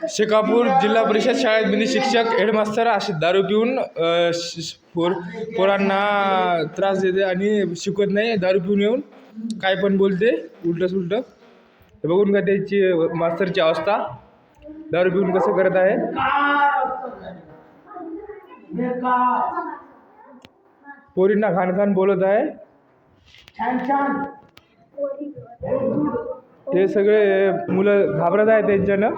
शेकापूर जिल्हा परिषद शाळेत बिनी शिक्षक हेडमास्तर असे दारू पिऊन पोरांना त्रास देते आणि शिकवत नाही. दारू पिऊन येऊन काय पण बोलते उलट सुलट. हे बघून का त्याची मास्तरची अवस्था, दारू पिऊन कसं करत आहे. पोरींना खान बोलत आहे. हे सगळे मुलं घाबरत आहे त्यांच्यानं.